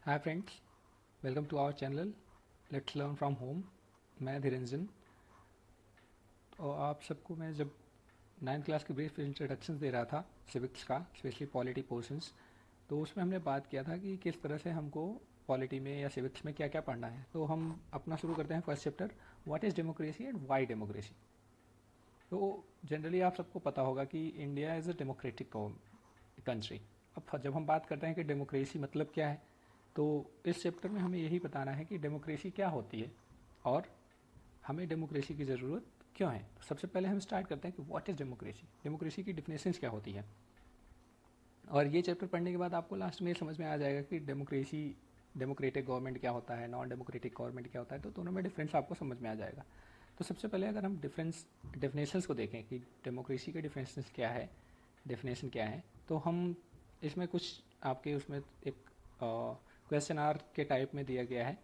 Hi friends, welcome to our channel let's learn from home. मैं धीरंजन। और आप सबको मैं जब 9th क्लास के ब्रीफ इंट्रोडक्शन दे रहा था सिविक्स का, स्पेशली पॉलिटी पोर्शंस, तो उसमें हमने बात किया था कि किस तरह से हमको पॉलिटी में या सिविक्स में क्या क्या पढ़ना है। तो हम अपना शुरू करते हैं first chapter, what is democracy and Y democracy. तो जनरली आप सबको पता होगा कि India is a democratic country. अब जब हम बात करते हैं कि डेमोक्रेसी मतलब क्या है, तो इस चैप्टर में हमें यही बताना है कि डेमोक्रेसी क्या होती है और हमें डेमोक्रेसी की ज़रूरत क्यों है। तो सबसे पहले हम स्टार्ट करते हैं कि व्हाट इज़ डेमोक्रेसी, डेमोक्रेसी की डिफिनेशंस क्या होती है। और ये चैप्टर पढ़ने के बाद आपको लास्ट में ये समझ में आ जाएगा कि डेमोक्रेसी, डेमोक्रेटिक गवर्नमेंट क्या होता है, नॉन डेमोक्रेटिक गवर्नमेंट क्या होता है। तो दोनों में डिफरेंस आपको समझ में आ जाएगा। तो सबसे पहले अगर हम डेफिनेशंस को देखें कि डेमोक्रेसी के डिफिनेशंस क्या है, डेफिनेशन क्या है, तो हम इसमें कुछ आपके उसमें एक क्वेश्चन आर के टाइप में दिया गया है।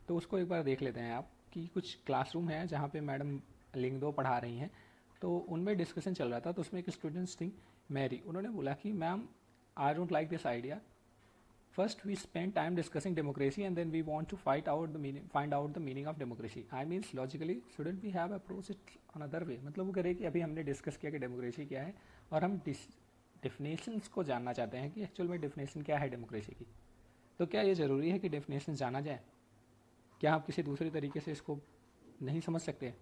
तो उसको एक बार देख लेते हैं आप कि कुछ क्लासरूम है जहाँ पे मैडम लिंग दो पढ़ा रही हैं। तो उनमें डिस्कशन चल रहा था। तो उसमें एक स्टूडेंट्स थी मैरी, उन्होंने बोला कि ma'am I don't like this idea. First, we spend time discussing democracy, and then we want to find out the meaning of democracy. I means logically, shouldn't we have approached it another way? मतलब वो कह रहे कि अभी हमने discuss किया कि democracy क्या है और हम डिफिनेशंस को जानना चाहते हैं कि एक्चुअल में डिफिनेशन क्या है डेमोक्रेसी की। तो क्या ये ज़रूरी है कि डेफिनेशन जाना जाए? क्या आप किसी दूसरे तरीके से इसको नहीं समझ सकते?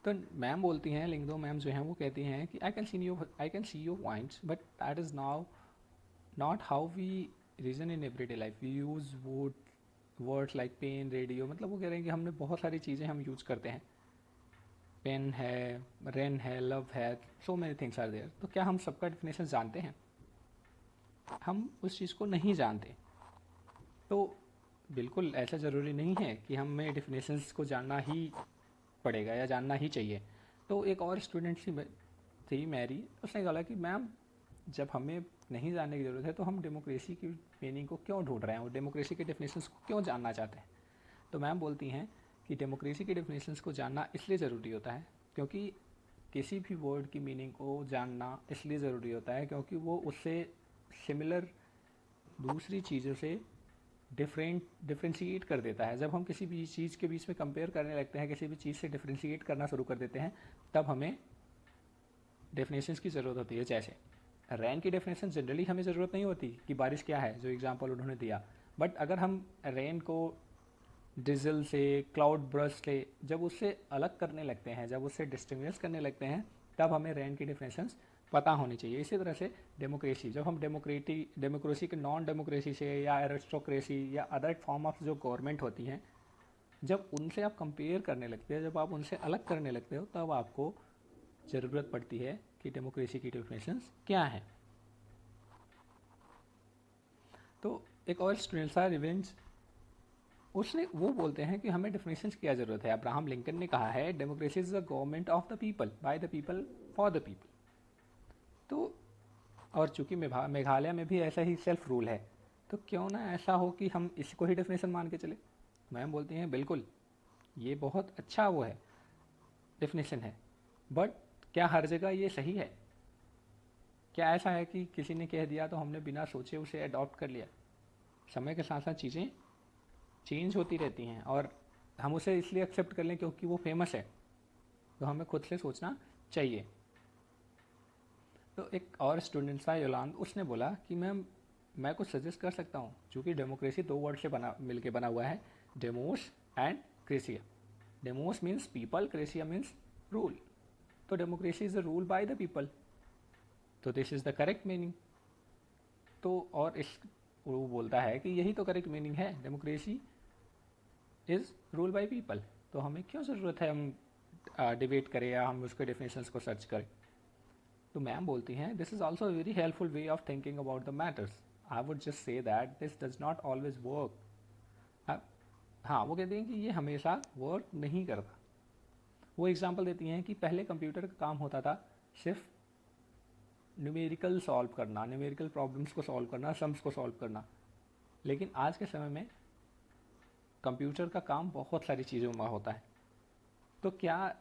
तो मैम बोलती हैं, लिंगदो मैम जो हैं वो कहती हैं कि I can see your points but that is now not how we reason in everyday life. We use words like pen, radio. मतलब वो कह रहे हैं कि हमने बहुत सारी चीज़ें हम यूज़ करते हैं। पेन है, रेन है, लव है, so many things are there. तो क्या हम सबका डिफिनेशन जानते हैं? हम उस चीज़ को नहीं जानते। तो बिल्कुल ऐसा ज़रूरी नहीं है कि हमें डिफिनेशंस को जानना ही पड़ेगा या जानना ही चाहिए। तो एक और स्टूडेंट थी मैरी, उसने कहा कि मैम जब हमें नहीं जानने की ज़रूरत है तो हम डेमोक्रेसी की मीनिंग को क्यों ढूंढ रहे हैं और डेमोक्रेसी के डेफिनेशंस को क्यों जानना चाहते हैं। तो मैम बोलती हैं कि डेमोक्रेसी के डेफिनेशंस को जानना इसलिए ज़रूरी होता है क्योंकि किसी भी वर्ड की मीनिंग को जानना इसलिए ज़रूरी होता है क्योंकि वो उससे सिमिलर दूसरी चीज़ों से डिफ्रेंशिएट कर देता है। जब हम किसी भी चीज़ के बीच में कंपेयर करने लगते हैं, किसी भी चीज़ से डिफ्रेंशिएट करना शुरू कर देते हैं, तब हमें डेफिनेशंस की ज़रूरत होती है। जैसे रेन की डेफिनेशन जनरली हमें ज़रूरत नहीं होती कि बारिश क्या है, जो एग्जांपल उन्होंने दिया। बट अगर हम रेन को डिज़ल से, क्लाउड ब्रश से जब उससे अलग करने लगते हैं, जब उससे डिस्टिंग्विश करने लगते हैं, तब हमें रेन की डिफिनेशंस पता होनी चाहिए। इसी तरह से डेमोक्रेसी, जब हम डेमोक्रेसी के नॉन डेमोक्रेसी से या एरिस्टोक्रेसी या अदर फॉर्म ऑफ जो गवर्नमेंट होती हैं, जब उनसे आप कंपेयर करने लगते हैं, जब आप उनसे अलग करने लगते हो, तब आपको ज़रूरत पड़ती है कि डेमोक्रेसी की डेफिनेशंस क्या है। तो एक और स्टूडेंट था रिवेंज, उसने वो बोलते हैं कि हमें डेफिनेशंस की क्या ज़रूरत है। अब्राहम लिंकन ने कहा है democracy is the government of the people, bye the people, for the people. तो और चूंकि मेघालय में भी ऐसा ही सेल्फ रूल है, तो क्यों ना ऐसा हो कि हम इसको ही डेफिनेशन मान के चले। मैम बोलती हैं बिल्कुल, ये बहुत अच्छा वो है, डेफिनेशन है, बट क्या हर जगह ये सही है? क्या ऐसा है कि किसी ने कह दिया तो हमने बिना सोचे उसे अडॉप्ट कर लिया? समय के साथ साथ चीज़ें चेंज होती रहती हैं और हम उसे इसलिए एक्सेप्ट कर लें क्योंकि वो फेमस है। तो हमें खुद से सोचना चाहिए। तो एक और स्टूडेंट था योलांद, उसने बोला कि मैं कुछ सजेस्ट कर सकता हूँ। चूँकि डेमोक्रेसी दो वर्ड से मिल के बना हुआ है, demos and kratia. Demos means people, kratia means rule. तो democracy is the rule by the people, तो this is the correct meaning. तो और इस वो बोलता है कि यही तो करेक्ट मीनिंग है, democracy is rule by people. तो हमें क्यों ज़रूरत है हम डिबेट करें या हम उसके डेफिनेशंस को सर्च करें। तो मैम बोलती हैं this is also very helpful way of thinking about the matters. I would just say that this does not always work. हाँ, वो कहती हैं कि ये हमेशा वर्क नहीं करता। वो एग्जांपल देती हैं कि पहले कंप्यूटर का काम होता था सिर्फ न्यूमेरिकल सॉल्व करना, न्यूमेरिकल प्रॉब्लम्स को सॉल्व करना, सम्स को सॉल्व करना। लेकिन आज के समय में कंप्यूटर का काम बहुत सारी चीज़ों में होता है। तो क्या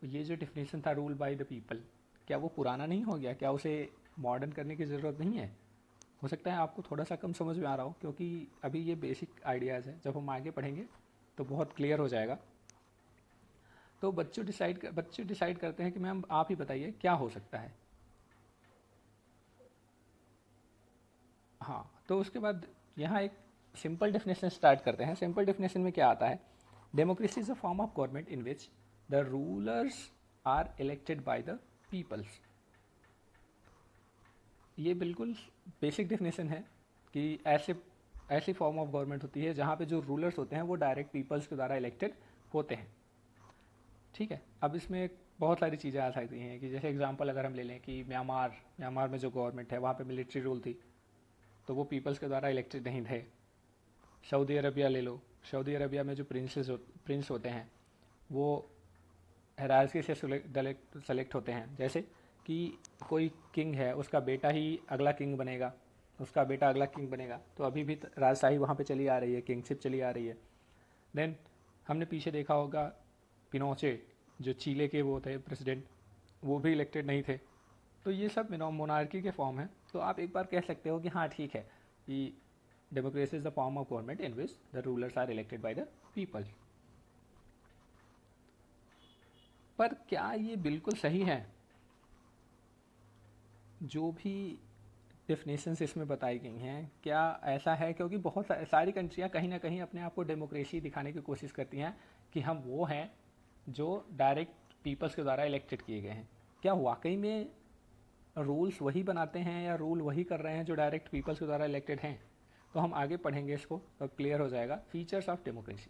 ये जो डिफिनेशन था रूल बाय द पीपल, क्या वो पुराना नहीं हो गया? क्या उसे मॉडर्न करने की ज़रूरत नहीं है? हो सकता है आपको थोड़ा सा कम समझ में आ रहा हो, क्योंकि अभी ये बेसिक आइडियाज़ हैं, जब हम आगे पढ़ेंगे तो बहुत क्लियर हो जाएगा। तो बच्चे डिसाइड करते हैं कि मैम आप ही बताइए क्या हो सकता है। हाँ, तो उसके बाद यहाँ एक सिंपल डेफिनेशन स्टार्ट करते हैं। सिंपल डेफिनेशन में क्या आता है? Democracy is a form of government in which the rulers are elected by the peoples. ये बिल्कुल बेसिक डेफिनेशन है कि ऐसी फॉर्म ऑफ गवर्नमेंट होती है जहाँ पे जो रूलर्स होते हैं वो डायरेक्ट पीपल्स के द्वारा इलेक्टेड होते हैं। ठीक है, अब इसमें बहुत सारी चीज़ें आ सकती हैं कि जैसे एग्जांपल अगर हम ले लें कि म्यांमार में जो गवर्नमेंट है वहाँ पे मिलिट्री रूल थी, तो वो पीपल्स के द्वारा इलेक्टेड नहीं थे। सऊदी अरबिया ले लो, सऊदी अरबिया में जो प्रिंस होते हैं वो हरारकी से सेलेक्ट होते हैं। जैसे कि कोई किंग है, उसका बेटा ही अगला किंग बनेगा, उसका बेटा अगला किंग बनेगा, तो अभी भी राजशाही वहाँ पे चली आ रही है, किंगशिप चली आ रही है। देन हमने पीछे देखा होगा पिनोचे, जो चीले के वो थे प्रेसिडेंट, वो भी इलेक्टेड नहीं थे। तो ये सब मोनार्की के फॉर्म है। तो आप एक बार कह सकते हो कि हाँ ठीक है कि democracy is the form of government in which the rulers are elected by the people. पर क्या ये बिल्कुल सही है? जो भी डेफिनेशंस इसमें बताई गई हैं, क्या ऐसा है? क्योंकि बहुत सारी कंट्रियां कहीं ना कहीं अपने आप को डेमोक्रेसी दिखाने की कोशिश करती हैं कि हम वो हैं जो डायरेक्ट पीपल्स के द्वारा इलेक्टेड किए गए हैं। क्या वाकई में रूल्स वही बनाते हैं या रूल वही कर रहे हैं जो डायरेक्ट पीपल्स के द्वारा इलेक्टेड हैं? तो हम आगे पढ़ेंगे इसको, तो क्लियर हो जाएगा। फीचर्स ऑफ डेमोक्रेसी,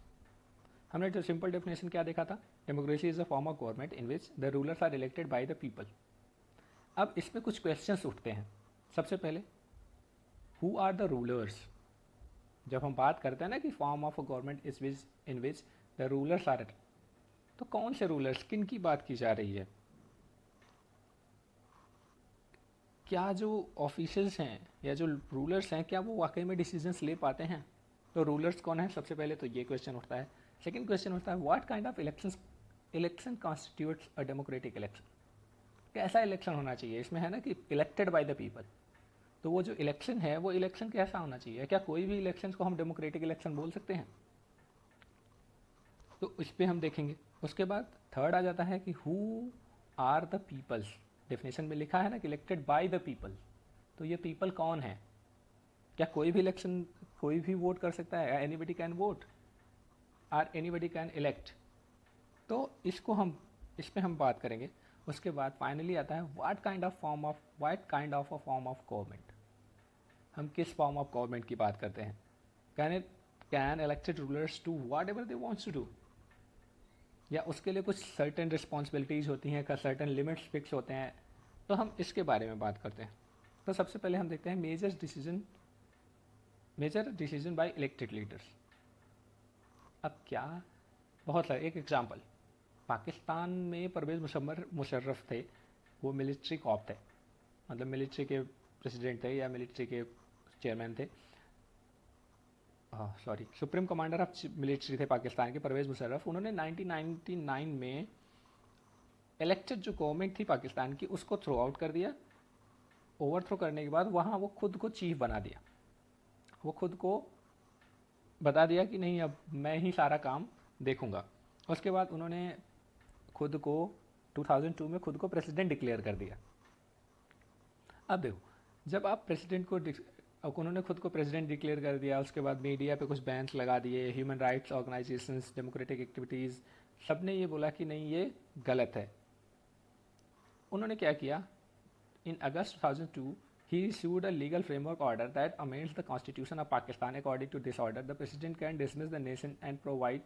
हमने जो सिंपल डेफिनेशन क्या देखा था? Democracy is a form of government in which the rulers are elected by the people. अब इसमें कुछ क्वेश्चंस उठते हैं। सबसे पहले, हु आर द रूलर्स? जब हम बात करते हैं ना कि form of a government is which in which the rulers are, तो कौन से रूलर्स, किन की बात की जा रही है? क्या जो ऑफिसर्स हैं या जो रूलर्स हैं, क्या वो वाकई में डिसीजंस ले पाते हैं? तो रूलर्स कौन है? सबसे पहले तो ये क्वेश्चन उठता है। सेकंड क्वेश्चन उठता है, what kind of election constitutes a democratic election? कैसा इलेक्शन होना चाहिए? इसमें है ना कि इलेक्टेड बाय द पीपल, तो वो जो इलेक्शन है वो इलेक्शन कैसा होना चाहिए? क्या कोई भी इलेक्शन को हम डेमोक्रेटिक इलेक्शन बोल सकते हैं? तो इस पर हम देखेंगे। उसके बाद थर्ड आ जाता है कि who are the peoples. Definition में लिखा है ना कि इलेक्टेड बाय द पीपल, तो ये पीपल कौन है? क्या कोई भी इलेक्शन, कोई भी वोट कर सकता है? Anybody can vote or anybody can elect? तो इस पे हम बात करेंगे। उसके बाद फाइनली आता है what kind of a form of government. हम किस फॉर्म ऑफ गवर्नमेंट की बात करते हैं? Can elected rulers do whatever they wants to do, या उसके लिए कुछ सर्टेन रिस्पॉन्सिबिलिटीज़ होती हैं, सर्टेन लिमिट्स फिक्स होते हैं? तो हम इसके बारे में बात करते हैं। तो सबसे पहले हम देखते हैं major decision by elected leaders. अब क्या, बहुत सारे, एक एग्जांपल, पाकिस्तान में परवेज़ मुशर्रफ थे, वो मिलिट्री कॉप थे, मतलब मिलिट्री के प्रेसिडेंट थे या मिलिट्री के चेयरमैन थे, sorry, supreme commander of military थे पाकिस्तान के परवेज़ मुशर्रफ। उन्होंने 1999 में इलेक्टेड जो गवर्नमेंट थी पाकिस्तान की उसको थ्रो आउट कर दिया। ओवरथ्रो करने के बाद वहाँ वो खुद को चीफ बना दिया। वो खुद को बता दिया कि नहीं, अब मैं ही सारा काम देखूंगा। उसके बाद उन्होंने खुद को 2002 में खुद को प्रेसिडेंट डिक्लेयर कर दिया। अब देखो, जब आप प्रेसिडेंट को अब उन्होंने खुद को प्रेसिडेंट डिक्लेयर कर दिया, उसके बाद मीडिया पे कुछ बैन्स लगा दिए, human rights organisations, democratic activities, सब ने ये बोला कि नहीं ये गलत है। उन्होंने क्या किया? इन अगस्त 2002 he issued a legal framework order that amends the constitution of Pakistan. According to this order, the president can dismiss the nation and provide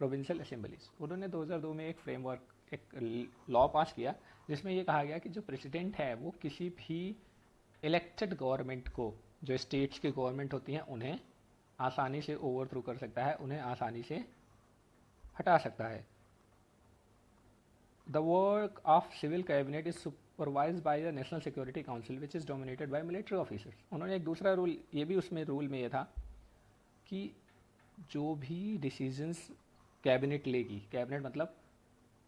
provincial assemblies. उन्होंने 2002 में एक फ्रेमवर्क, एक लॉ पास किया जिसमें ये कहा गया कि जो प्रेसिडेंट है वो किसी भी इलेक्टेड गवर्नमेंट को, जो स्टेट्स की गवर्नमेंट होती हैं, उन्हें आसानी से ओवरथ्रो कर सकता है, उन्हें आसानी से हटा सकता है। The work of civil cabinet is supervised by the National Security Council, which is dominated by military officers. उन्होंने एक दूसरा रूल, ये भी उसमें रूल में ये था कि जो भी डिसीजंस कैबिनेट लेगी, कैबिनेट मतलब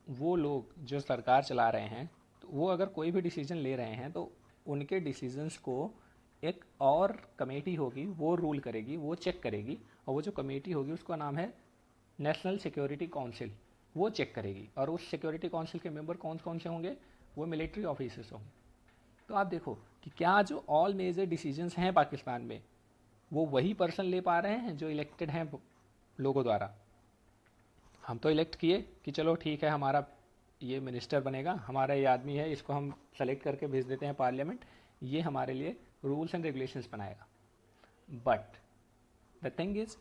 वो लोग जो सरकार चला रहे हैं, तो वो अगर कोई भी डिसीजन ले रहे हैं तो उनके डिसीजंस को एक और कमेटी होगी, वो रूल करेगी, वो चेक करेगी, और वो जो कमेटी होगी उसका नाम है नेशनल सिक्योरिटी काउंसिल। वो चेक करेगी, और उस सिक्योरिटी काउंसिल के मेंबर कौन कौन से होंगे? वो मिलिट्री ऑफिसर्स होंगे। तो आप देखो कि क्या जो ऑल मेजर डिसीजंस हैं पाकिस्तान में, वो वही पर्सन ले पा रहे हैं जो इलेक्टेड हैं लोगों द्वारा। हम तो इलेक्ट किए कि चलो ठीक है, हमारा ये मिनिस्टर बनेगा, हमारा ये आदमी है, इसको हम सेलेक्ट करके भेज देते हैं पार्लियामेंट, ये हमारे लिए रूल्स एंड रेगुलेशंस बनाएगा। But the thing is,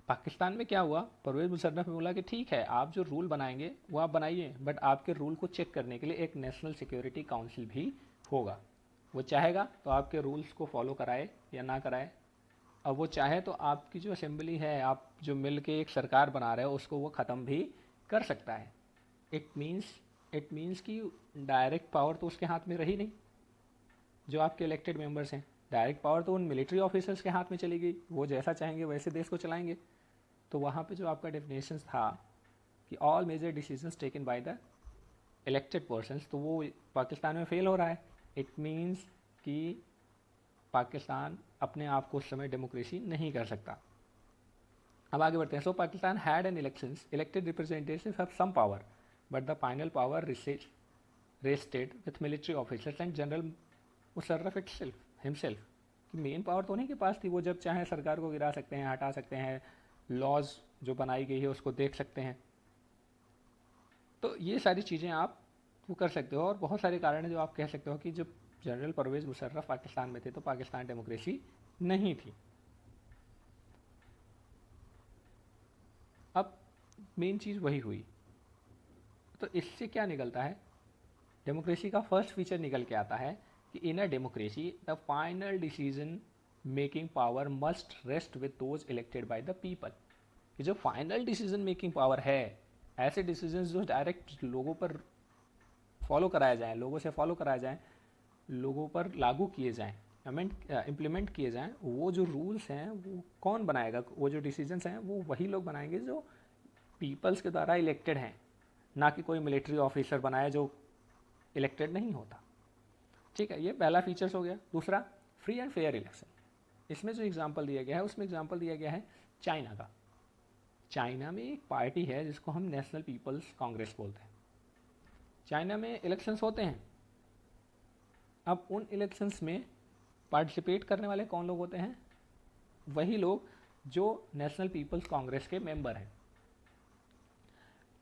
Pakistan में क्या हुआ, परवेज मुशर्रफ ने बोला कि ठीक है, आप जो रूल बनाएंगे वो आप बनाइए, बट आपके रूल को चेक करने के लिए एक नेशनल सिक्योरिटी काउंसिल भी होगा। वो चाहेगा तो आपके रूल्स को फॉलो कराए या ना कराए। अब वो चाहे तो आपकी जो असेंबली है, आप जो मिल के एक सरकार बना रहे हो, उसको वो ख़त्म भी कर सकता है। इट मीन्स कि डायरेक्ट पावर तो उसके हाथ में रही नहीं। जो आपके इलेक्टेड मेंबर्स हैं, डायरेक्ट पावर तो उन मिलिट्री ऑफिसर्स के हाथ में चली गई, वो जैसा चाहेंगे वैसे देश को चलाएंगे। तो वहाँ पे जो आपका डेफिनेशन था कि all major decisions taken by the elected persons, तो वो पाकिस्तान में फेल हो रहा है। इट मीन्स कि पाकिस्तान अपने आप को उस समय डेमोक्रेसी नहीं कर सकता। अब आगे बढ़ते हैं। So Pakistan had an elections, elected representatives have some power, but the final power rested with military officers and general Musharraf himself. कि मेन पावर तो उन्हीं के पास थी, वो जब चाहे सरकार को गिरा सकते हैं, हटा सकते हैं, लॉज जो बनाई गई है उसको देख सकते हैं। तो ये सारी चीज़ें आप वो कर सकते हो, और बहुत सारे कारण हैं जो आप कह सकते हो कि जब जनरल परवेज मुशर्रफ पाकिस्तान में थे तो पाकिस्तान डेमोक्रेसी नहीं थी। अब मेन चीज़ वही हुई। तो इससे क्या निकलता है? डेमोक्रेसी का फर्स्ट फीचर निकल के आता है कि in a democracy the final decision making power must rest with those elected by the people. कि जो फाइनल डिसीजन मेकिंग पावर है, ऐसे डिसीजन जो डायरेक्ट लोगों पर फॉलो कराया जाए, लोगों से फॉलो कराया जाए, लोगों पर लागू किए जाएं, इम्प्लीमेंट किए जाएं, वो जो रूल्स हैं वो कौन बनाएगा? वो जो डिसीजंस हैं वो वही लोग बनाएंगे जो पीपल्स के द्वारा इलेक्टेड हैं, ना कि कोई मिलिट्री ऑफिसर बनाए जो इलेक्टेड नहीं होता। ठीक है, ये पहला फीचर्स हो गया। दूसरा, फ्री एंड फेयर इलेक्शन। इसमें जो एग्जाम्पल दिया गया है उसमें एग्जाम्पल दिया गया है चाइना का। चाइना में एक पार्टी है जिसको हम नेशनल पीपल्स कांग्रेस बोलते हैं। चाइना में इलेक्शंस होते हैं। अब उन इलेक्शंस में पार्टिसिपेट करने वाले कौन लोग होते हैं? वही लोग जो नेशनल पीपल्स कांग्रेस के मेंबर हैं।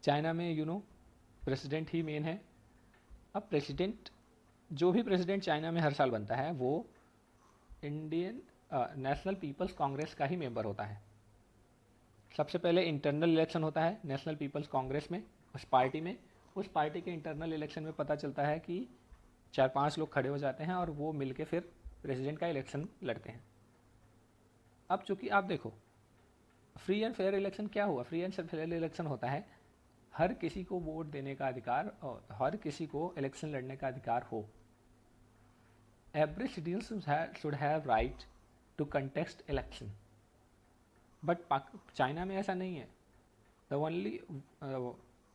चाइना में प्रेसिडेंट ही मेन है। अब प्रेसिडेंट, जो भी प्रेसिडेंट चाइना में हर साल बनता है वो इंडियन नेशनल पीपल्स कांग्रेस का ही मेंबर होता है। सबसे पहले इंटरनल इलेक्शन होता है नेशनल पीपल्स कांग्रेस में, उस पार्टी में। उस पार्टी के इंटरनल इलेक्शन में पता चलता है कि 4-5 लोग खड़े हो जाते हैं और वो मिलके फिर प्रेसिडेंट का इलेक्शन लड़ते हैं। अब चूंकि आप देखो, फ्री एंड फेयर इलेक्शन क्या हुआ? फ्री एंड फेयर इलेक्शन होता है हर किसी को वोट देने का अधिकार और हर किसी को इलेक्शन लड़ने का अधिकार हो। Every citizen should have right to contest election. But China में ऐसा नहीं है। The only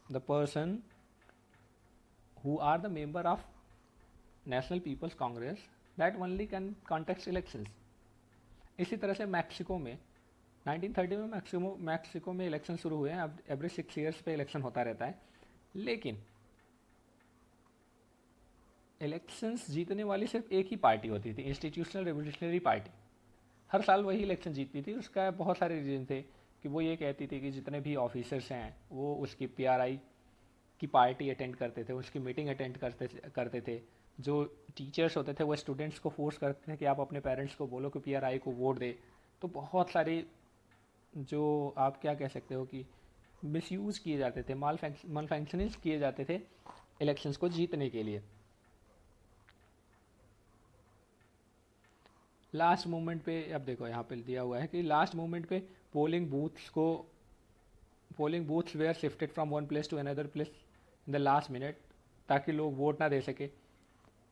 the person who are the member of National People's Congress that only can contest elections। इसी तरह से मैक्सिको में 1930 में मैक्सिको में इलेक्शन शुरू हुए हैं। अब एवरी 6 ईयर्स पे इलेक्शन होता रहता है, लेकिन इलेक्शंस जीतने वाली सिर्फ एक ही पार्टी होती थी, इंस्टीट्यूशनल रेवोल्यूशनरी पार्टी। हर साल वही इलेक्शन जीतती थी। उसका बहुत सारे रीजन थे कि वो ये कहती थी कि जितने भी ऑफिसर्स हैं वो उसकी PRI की पार्टी अटेंड करते थे, उसकी मीटिंग अटेंड करते थे। जो टीचर्स होते थे वो स्टूडेंट्स को फोर्स करते थे कि आप अपने पेरेंट्स को बोलो कि PRI को वोट दे। तो बहुत सारे जो आप क्या कह सकते हो कि मिसयूज़ किए जाते थे, माल फंक्शनिंग्स किए जाते थे इलेक्शंस को जीतने के लिए। लास्ट मोमेंट पे, अब देखो यहाँ पे दिया हुआ है कि लास्ट मोमेंट पे polling booths were shifted from one place to another place in the last minute, ताकि लोग वोट ना दे सके।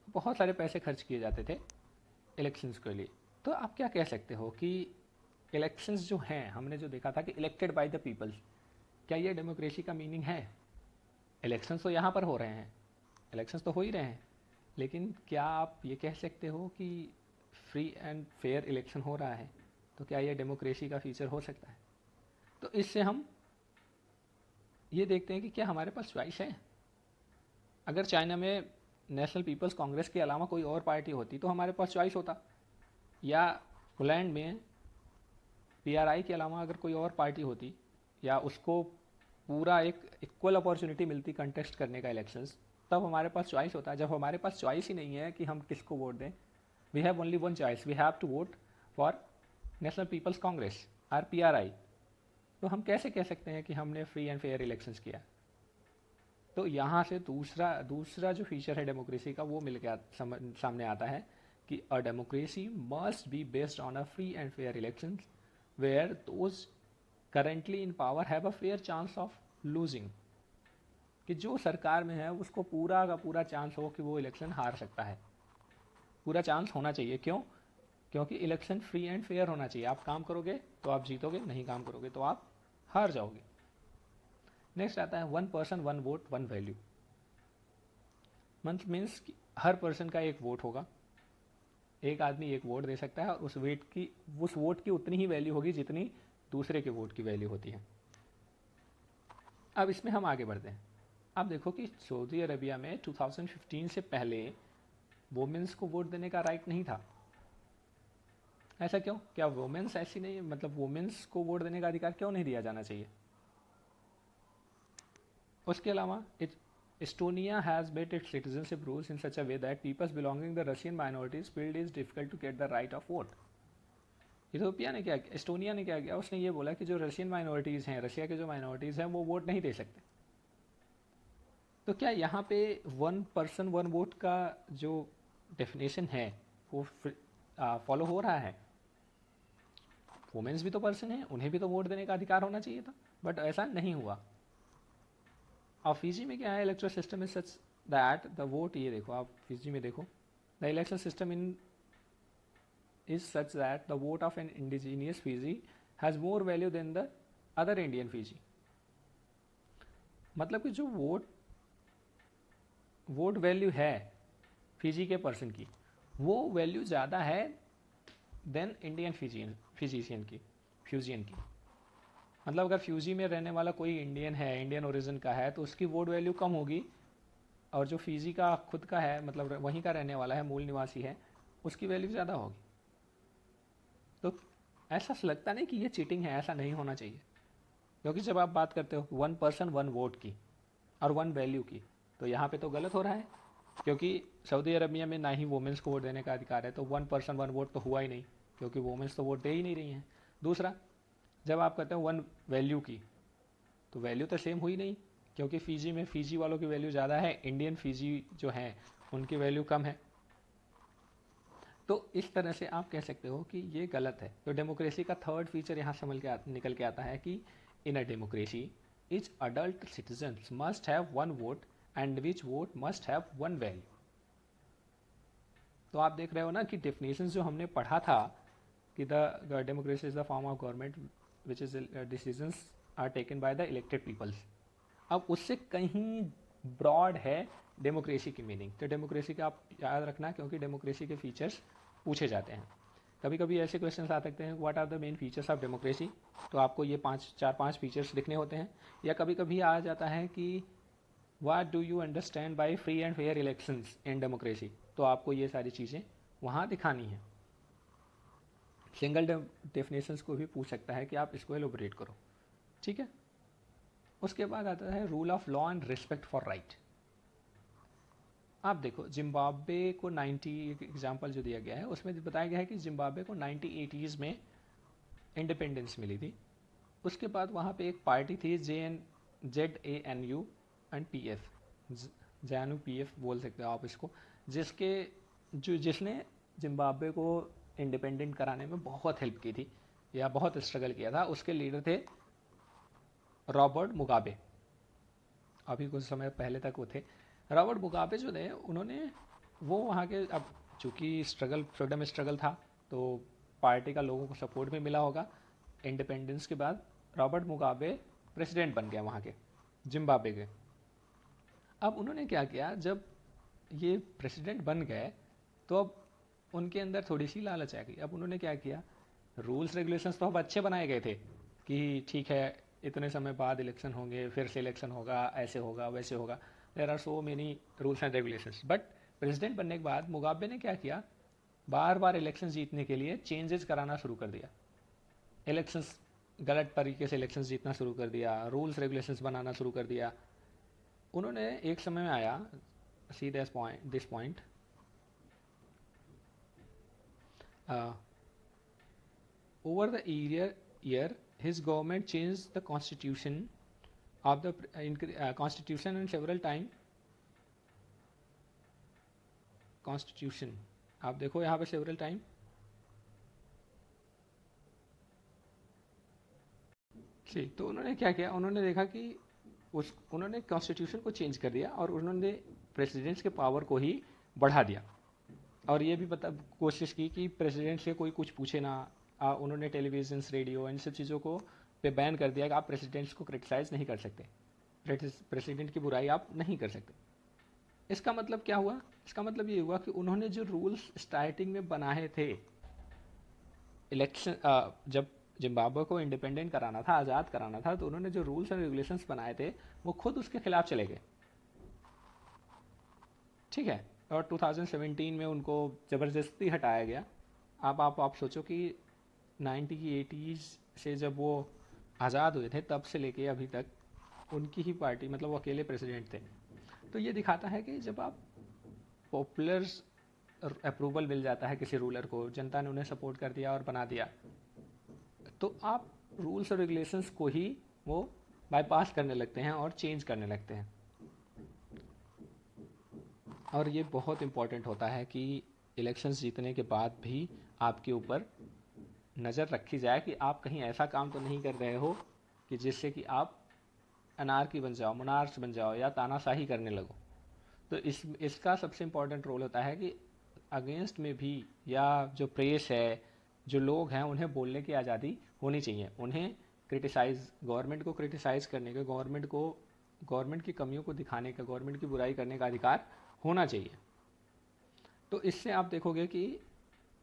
बहुत सारे पैसे खर्च किए जाते थे इलेक्शंस के लिए। तो आप क्या कह सकते हो कि इलेक्शंस जो हैं, हमने जो देखा था कि इलेक्टेड बाय द पीपल्स, क्या ये डेमोक्रेसी का मीनिंग है? इलेक्शंस तो यहाँ पर हो रहे हैं, इलेक्शंस तो हो ही रहे हैं, लेकिन क्या आप ये कह सकते हो कि फ्री एंड फेयर इलेक्शन हो रहा है, तो क्या ये डेमोक्रेसी का फीचर हो सकता है? तो इससे हम ये देखते हैं कि क्या हमारे पास चॉइस है। अगर चाइना में नेशनल पीपल्स कांग्रेस के अलावा कोई और पार्टी होती तो हमारे पास चॉइस होता, या पोलैंड में पीआरआई के अलावा अगर कोई और पार्टी होती, या उसको पूरा एक इक्वल अपॉर्चुनिटी मिलती कंटेस्ट करने का इलेक्शंस, तब हमारे पास चॉइस होता। जब हमारे पास चॉइस ही नहीं है कि हम किसको वोट दें, we have only one choice, we have to vote for National Peoples Congress or PRI, तो हम कैसे कह सकते हैं कि हमने फ्री एंड फेयर इलेक्शंस किया? तो यहाँ से दूसरा जो फीचर है डेमोक्रेसी का वो मिल के सामने आता है कि a democracy must be based on a free and fair elections where those currently in power have a fair chance of losing, कि जो सरकार में है उसको पूरा का पूरा चांस हो कि वो इलेक्शन हार सकता है, पूरा चांस होना चाहिए। क्यों? क्योंकि इलेक्शन फ्री एंड फेयर होना चाहिए। आप काम करोगे तो आप जीतोगे, नहीं काम करोगे तो आप हार जाओगे। नेक्स्ट आता है one person one vote one value. Means हर पर्सन का एक वोट होगा, एक आदमी एक वोट दे सकता है और उस वोट की उतनी ही वैल्यू होगी जितनी दूसरे के वोट की वैल्यू होती है। अब इसमें हम आगे बढ़ते हैं। अब देखो कि सऊदी अरबिया में 2015 से पहले वुमेन्स को वोट देने का राइट नहीं था। ऐसा क्यों? क्या वुमेन्स ऐसी नहीं, मतलब वुमेन्स को वोट देने का अधिकार क्यों नहीं दिया जाना चाहिए? उसके अलावा Estonia has made its citizenship rules in such a way that peoples belonging the Russian minorities field is difficult to get the right of vote. Ethiopia ने क्या, एस्टोनिया ने क्या किया, उसने ये बोला कि जो रशियन माइनॉरिटीज़ हैं, रशिया के जो माइनॉरिटीज़ हैं, वो वोट नहीं दे सकते। तो क्या यहाँ पे वन पर्सन वन वोट का जो डेफिनेशन है वो फॉलो हो रहा है? वुमेन्स भी तो पर्सन हैं, उन्हें भी तो वोट देने का अधिकार होना चाहिए था, बट ऐसा नहीं हुआ। अब फिजी में क्या है, electoral system is such that the vote, ये देखो आप फिजी में देखो, the election system in is such that the vote of an indigenous Fiji has more value than the other Indian Fiji. मतलब कि जो वोट वैल्यू है Fiji के पर्सन की, वो वैल्यू ज़्यादा है देन इंडियन फिजिशियन की, फ्यूजियन की। मतलब अगर फ्यूजी में रहने वाला कोई इंडियन है, इंडियन ओरिजिन का है, तो उसकी वोट वैल्यू कम होगी, और जो फिजी का खुद का है, मतलब वहीं का रहने वाला है, मूल निवासी है, उसकी वैल्यू ज़्यादा होगी। तो ऐसा लगता नहीं कि ये चीटिंग है, ऐसा नहीं होना चाहिए। क्योंकि जब आप बात करते हो वन पर्सन वन वोट की और वन वैल्यू की, तो यहाँ पे तो गलत हो रहा है, क्योंकि सऊदी अरबिया में ना ही वुमेंस को वोट देने का अधिकार है, तो वन पर्सन वन वोट तो हुआ ही नहीं, क्योंकि वुमेंस तो वोट दे ही नहीं रही हैं। दूसरा, जब आप कहते हो वन वैल्यू की, तो वैल्यू तो सेम हुई नहीं, क्योंकि फिजी में फिजी वालों की वैल्यू ज़्यादा है, इंडियन फिजी जो हैं उनकी वैल्यू कम है। तो इस तरह से आप कह सकते हो कि ये गलत है। तो डेमोक्रेसी का थर्ड फीचर यहाँ से निकल के आता है कि in a democracy each adult citizens must have one vote and which vote must have one value। तो आप देख रहे हो ना कि डेफिनेशन जो हमने पढ़ा था कि the democracy is the form of government which is decisions are taken by the elected peoples. अब उससे कहीं ब्रॉड है डेमोक्रेसी की मीनिंग। तो डेमोक्रेसी का आप याद रखना, क्योंकि डेमोक्रेसी के फीचर्स पूछे जाते हैं। कभी कभी ऐसे क्वेश्चन आ सकते हैं, what are the main features of democracy, तो आपको ये चार पांच फीचर्स लिखने होते हैं। या कभी कभी आ जाता है कि what do you understand by free and fair elections in democracy, तो आपको ये सारी चीज़ें वहाँ दिखानी है। सिंगल डेफिनेशंस को भी पूछ सकता है कि आप इसको एलोबरेट करो, ठीक है। उसके बाद आता है rule of law and respect for right. आप देखो जिम्बाब्वे को 90 एग्जाम्पल जो दिया गया है उसमें बताया गया है कि जिम्बाब्वे को 1980s में इंडिपेंडेंस मिली थी। उसके बाद वहाँ पे एक पार्टी थी JANU and PF, JANU PF बोल सकते हो आप इसको, जिसने जिम्बाब्वे को इंडिपेंडेंट कराने में बहुत हेल्प की थी या बहुत स्ट्रगल किया था। उसके लीडर थे रॉबर्ट मुगाबे, अभी कुछ समय पहले तक वो थे। रॉबर्ट मुगाबे जो थे उन्होंने वो वहाँ के, अब चूँकि फ्रीडम स्ट्रगल था तो पार्टी का लोगों को सपोर्ट भी मिला होगा। इंडिपेंडेंस के बाद रॉबर्ट मुगाबे प्रेसिडेंट बन गया वहाँ के जिम्बाब्वे के। अब उन्होंने क्या किया, जब ये प्रेसिडेंट बन गए तो अब उनके अंदर थोड़ी सी लालच आ गई। अब उन्होंने क्या किया, रूल्स रेगुलेशंस तो अब अच्छे बनाए गए थे कि ठीक है इतने समय बाद इलेक्शन होंगे, फिर से इलेक्शन होगा, ऐसे होगा वैसे होगा, there are so many rules and regulations. But president बनने के बाद मुगाबे ने क्या किया, बार बार इलेक्शन जीतने के लिए चेंजेस कराना शुरू कर दिया। इलेक्शंस गलत तरीके से इलेक्शंस जीतना शुरू कर दिया, रूल्स रेगुलेशंस बनाना शुरू कर दिया। उन्होंने एक समय में आया, see this point, over the year his government changed the constitution of the constitution and several time constitution, आप देखो यहाँ पे several time, जी। तो उन्होंने क्या किया, उन्होंने देखा कि उन्होंने कॉन्स्टिट्यूशन को चेंज कर दिया और उन्होंने प्रेसिडेंट्स के पावर को ही बढ़ा दिया। और ये भी कोशिश की कि प्रेसिडेंट से कोई कुछ पूछे ना। उन्होंने टेलीविजन, रेडियो, इन सब चीज़ों को पे बैन कर दिया कि आप प्रेसिडेंट्स को क्रिटिसाइज़ नहीं कर सकते, प्रेसिडेंट की बुराई आप नहीं कर सकते। इसका मतलब क्या हुआ, इसका मतलब ये हुआ कि उन्होंने जो रूल्स स्टार्टिंग में बनाए थे, इलेक्शन जब जिम्बाब्वे को इंडिपेंडेंट कराना था, आज़ाद कराना था, तो उन्होंने जो रूल्स एंड रेगुलेशंस बनाए थे वो खुद उसके खिलाफ चले गए, ठीक है। और 2017 में उनको ज़बरदस्ती हटाया गया। अब आप सोचो कि 1980s से जब वो आज़ाद हुए थे तब से लेके अभी तक उनकी ही पार्टी, मतलब वो अकेले प्रेसिडेंट थे। तो ये दिखाता है कि जब आप पॉपुलर अप्रूवल मिल जाता है किसी रूलर को, जनता ने उन्हें सपोर्ट कर दिया और बना दिया, तो आप रूल्स और रेगुलेशंस को ही वो बाईपास करने लगते हैं और चेंज करने लगते हैं। और ये बहुत इम्पॉर्टेंट होता है कि इलेक्शंस जीतने के बाद भी आपके ऊपर नज़र रखी जाए कि आप कहीं ऐसा काम तो नहीं कर रहे हो कि जिससे कि आप अनारकी बन जाओ, मोनार्च बन जाओ या तानाशाही करने लगो। तो इसका सबसे इम्पॉर्टेंट रोल होता है कि अगेंस्ट में भी, या जो प्रेस है, जो लोग हैं, उन्हें बोलने की आज़ादी होनी चाहिए। उन्हें गवर्नमेंट को क्रिटिसाइज़ करने का, गवर्नमेंट की कमियों को दिखाने का, गवर्नमेंट की बुराई करने का अधिकार होना चाहिए। तो इससे आप देखोगे कि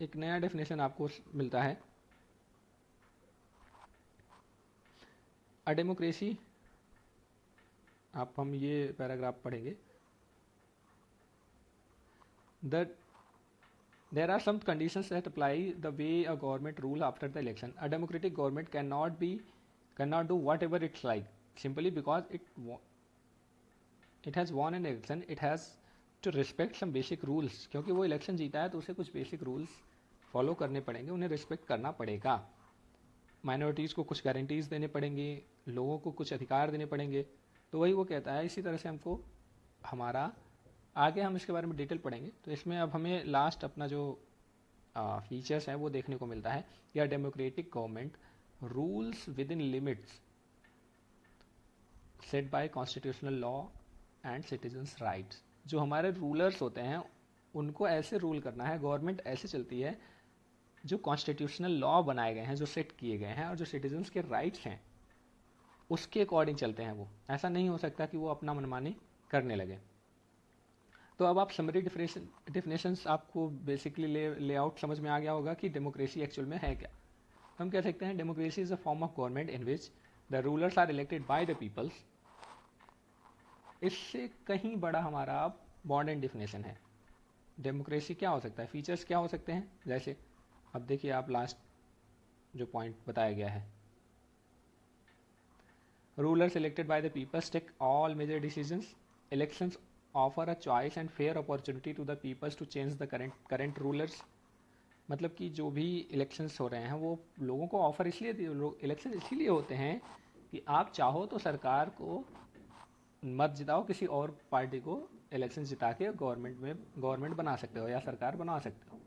एक नया डेफिनेशन आपको मिलता है, अ डेमोक्रेसी। हम ये पैराग्राफ पढ़ेंगे। There are some conditions that apply the way a government rule after the election. A democratic government cannot do whatever it's like simply because it has won an election. It has to respect some basic rules. क्योंकि वो election जीता है तो उसे कुछ basic rules follow करने पड़ेंगे, उन्हें रिस्पेक्ट करना पड़ेगा। माइनॉरिटीज़ को कुछ गारंटीज़ देने पड़ेंगे, लोगों को कुछ अधिकार देने पड़ेंगे। तो वही वो कहता है। इसी तरह से हमको हमारा आगे हम इसके बारे में डिटेल पढ़ेंगे। तो इसमें अब हमें लास्ट अपना जो फीचर्स हैं वो देखने को मिलता है। या democratic government rules within limits set by constitutional law and citizens rights. जो हमारे रूलर्स होते हैं उनको ऐसे रूल करना है, गवर्नमेंट ऐसे चलती है जो कॉन्स्टिट्यूशनल लॉ बनाए गए हैं, जो सेट किए गए हैं, और जो सिटीजन्स के राइट्स हैं उसके अकॉर्डिंग चलते हैं। वो ऐसा नहीं हो सकता कि वो अपना मनमानी करने लगे। तो अब आप समरी डिफिनेशंस आपको बेसिकली लेआउट समझ में आ गया होगा कि डेमोक्रेसी एक्चुअल में है क्या। हम कह सकते हैं democracy is a form of government in which the rulers are elected by the peoples. इससे कहीं बड़ा हमारा अब मॉडर्न डिफिनेशन है। डेमोक्रेसी क्या हो सकता है, फीचर्स क्या हो सकते हैं, जैसे अब देखिए आप लास्ट जो पॉइंट बताया गया है, rulers elected by the peoples take all major decisions, elections offer a choice and fair opportunity to the peoples to change the current rulers। मतलब कि जो भी इलेक्शंस हो रहे हैं वो लोगों को ऑफर इसलिए, इलेक्शन इसीलिए होते हैं कि आप चाहो तो सरकार को मत जिताओ, किसी और पार्टी को इलेक्शन जिता के गवर्नमेंट बना सकते हो या सरकार बना सकते हो।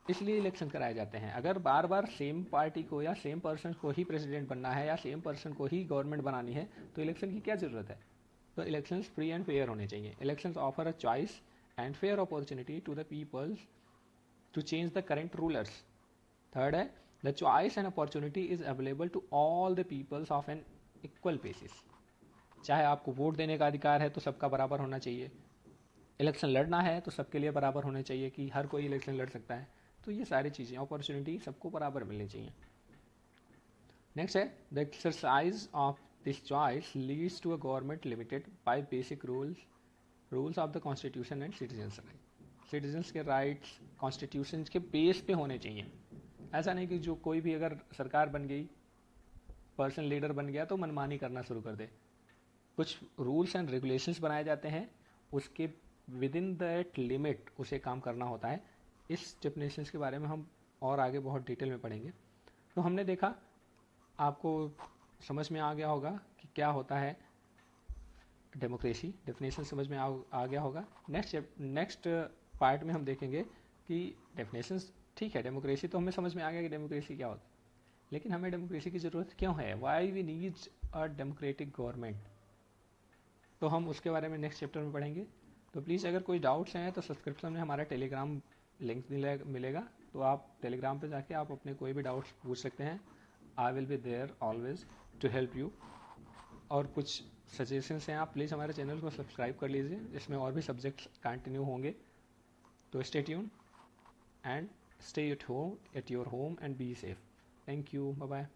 इसलिए इलेक्शन कराए जाते हैं। अगर बार बार सेम पार्टी को या सेम पर्सन को ही प्रेसिडेंट बनना है या सेम पर्सन को ही गवर्नमेंट बनानी है तो इलेक्शन की क्या ज़रूरत है। तो इलेक्शंस फ्री एंड फेयर होने चाहिए। Elections offer a choice and fair opportunity to the peoples to change the current rulers. Third है, the choice and opportunity is available to all the peoples of an equal basis. चाहे आपको vote देने का अधिकार है तो सबका बराबर होना चाहिए, इलेक्शन लड़ना है तो सबके लिए बराबर होने चाहिए कि हर कोई इलेक्शन लड़ सकता है। तो ये सारी चीज़ें, अपॉर्चुनिटी सबको बराबर मिलनी चाहिए। नेक्स्ट है, the exercise of this choice leads to a government limited by basic rules of the constitution and citizens right. Citizens के राइट्स कॉन्स्टिट्यूशन के बेस पे होने चाहिए। ऐसा नहीं कि जो कोई भी अगर सरकार बन गई, पर्सन लीडर बन गया तो मनमानी करना शुरू कर दे। कुछ रूल्स एंड रेगुलेशंस बनाए जाते हैं, उसके विद इन दैट लिमिट उसे काम करना होता है। इस डेफिनेशंस के बारे में हम और आगे बहुत डिटेल में पढ़ेंगे। तो हमने देखा, आपको समझ में आ गया होगा कि क्या होता है डेमोक्रेसी, डेफिनेशन समझ में आ गया होगा। नेक्स्ट पार्ट में हम देखेंगे कि डेफिनेशंस ठीक है, डेमोक्रेसी तो हमें समझ में आ गया कि डेमोक्रेसी क्या होता है, लेकिन हमें डेमोक्रेसी की ज़रूरत क्यों है, why we need a democratic government, तो हम उसके बारे में नेक्स्ट चैप्टर में पढ़ेंगे। तो प्लीज़ अगर कोई डाउट्स हैं तो सब्सक्रिप्शन में हमारा टेलीग्राम लिंक मिलेगा, तो आप टेलीग्राम पे जाके आप अपने कोई भी डाउट्स पूछ सकते हैं। I will be there always to help you. और कुछ सजेशंस हैं, आप प्लीज़ हमारे चैनल को सब्सक्राइब कर लीजिए, इसमें और भी सब्जेक्ट्स कंटिन्यू होंगे। तो stay tune and stay at your home and be safe. Thank you, bye bye.